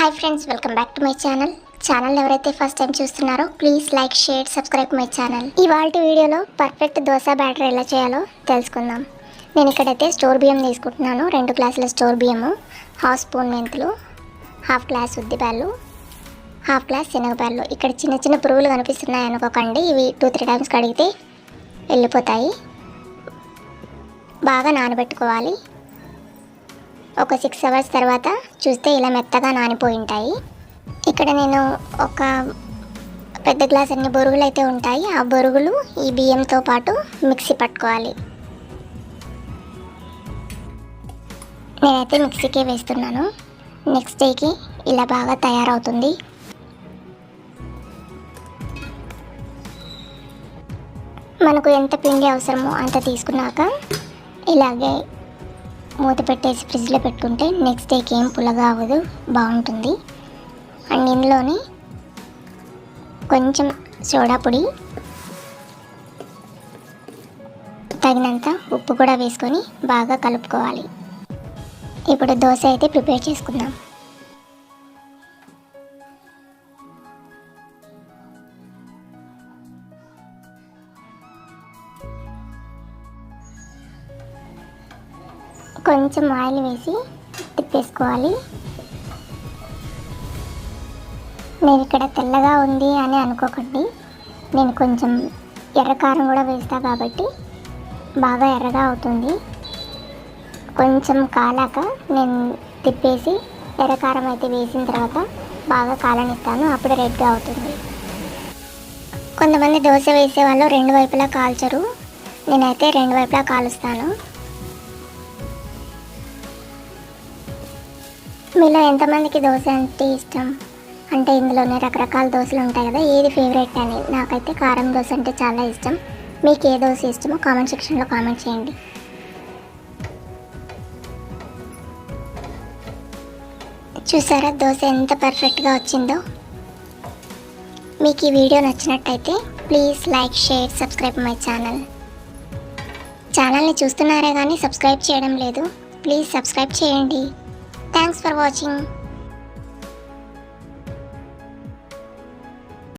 Hi friends, welcome back to my channel ఎవరైతే first time చూస్తున్నారో please like, share, subscribe my channel. ఇవాల్టి వీడియోలో perfect dosa batter ఎలా చేయాలో తెలుసుకుందాం. నేను ఇక్కడైతే స్టోర్ బియ్యం తీసుకుంటున్నాను. 2 గ్లాసుల స్టోర్ బియ్యము, 1/2 స్పూన్ మెంతులు, 1/2 గ్లాస్ ఉద్దిపాయలు, 1/2 గ్లాస్ శనగపాయలు. ఇక్కడ చిన్న చిన్న పురుగులు కనిపిస్తున్నాయి అనుకోకండి, ఇవి 2-3 టైమ్స్ కడిగితే వెళ్ళిపోతాయి. బాగా నానబెట్టుకోవాలి. ఒక 6 అవర్స్ తర్వాత చూస్తే ఇలా మెత్తగా నానిపోయి ఉంటాయి. ఇక్కడ నేను ఒక పెద్ద గ్లాస్ అన్ని బొరుగులు అయితే ఉంటాయి. ఆ బొరుగులు ఈ బియ్యంతో పాటు మిక్సీ పట్టుకోవాలి. నేనైతే మిక్సీకే వేస్తున్నాను. నెక్స్ట్ డేకి ఇలా బాగా తయారవుతుంది. మనకు ఎంత పిండి అవసరమో అంత తీసుకున్నాక ఇలాగే మూత పెట్టేసి ఫ్రిడ్జ్లో పెట్టుకుంటే నెక్స్ట్ డేకి ఏం పుల్లగా అవ్వదు, బాగుంటుంది. అండ్ ఇందులోని కొంచెం సోడా పొడి, తగినంత ఉప్పు కూడా వేసుకొని బాగా కలుపుకోవాలి. ఇప్పుడు దోశ అయితే ప్రిపేర్ చేసుకుందాం. కొంచెం ఆయిల్ వేసి తిప్పేసుకోవాలి. నేను ఇక్కడ తెల్లగా ఉంది అని అనుకోకండి, నేను కొంచెం ఎర్రకారం కూడా వేస్తాను కాబట్టి బాగా ఎర్రగా అవుతుంది. కొంచెం కాలాక నేను తిప్పేసి ఎర్రకారం అయితే వేసిన తర్వాత బాగా కాలనిస్తాను, అప్పుడు రెడ్గా అవుతుంది. కొంతమంది దోశ వేసే వాళ్ళు 2 వైపులా కాల్చరు, నేనైతే 2 వైపులా కాలుస్తాను. మీలో ఎంతమందికి దోశ అంటే ఇష్టం? అంటే ఇందులోనే రకరకాల దోశలు ఉంటాయి కదా, ఏది ఫేవరెట్ అని. నాకైతే కారం దోశ అంటే చాలా ఇష్టం. మీకు ఏ దోశ ఇష్టమో కామెంట్ సెక్షన్లో కామెంట్ చేయండి. చూసారా దోశ ఎంత పర్ఫెక్ట్గా వచ్చిందో? మీకు ఈ వీడియో నచ్చినట్టయితే please like, share, subscribe my ఛానల్ని చూస్తున్నారే కానీ సబ్స్క్రైబ్ చేయడం లేదు. ప్లీజ్ సబ్స్క్రైబ్ చేయండి. Thanks for watching.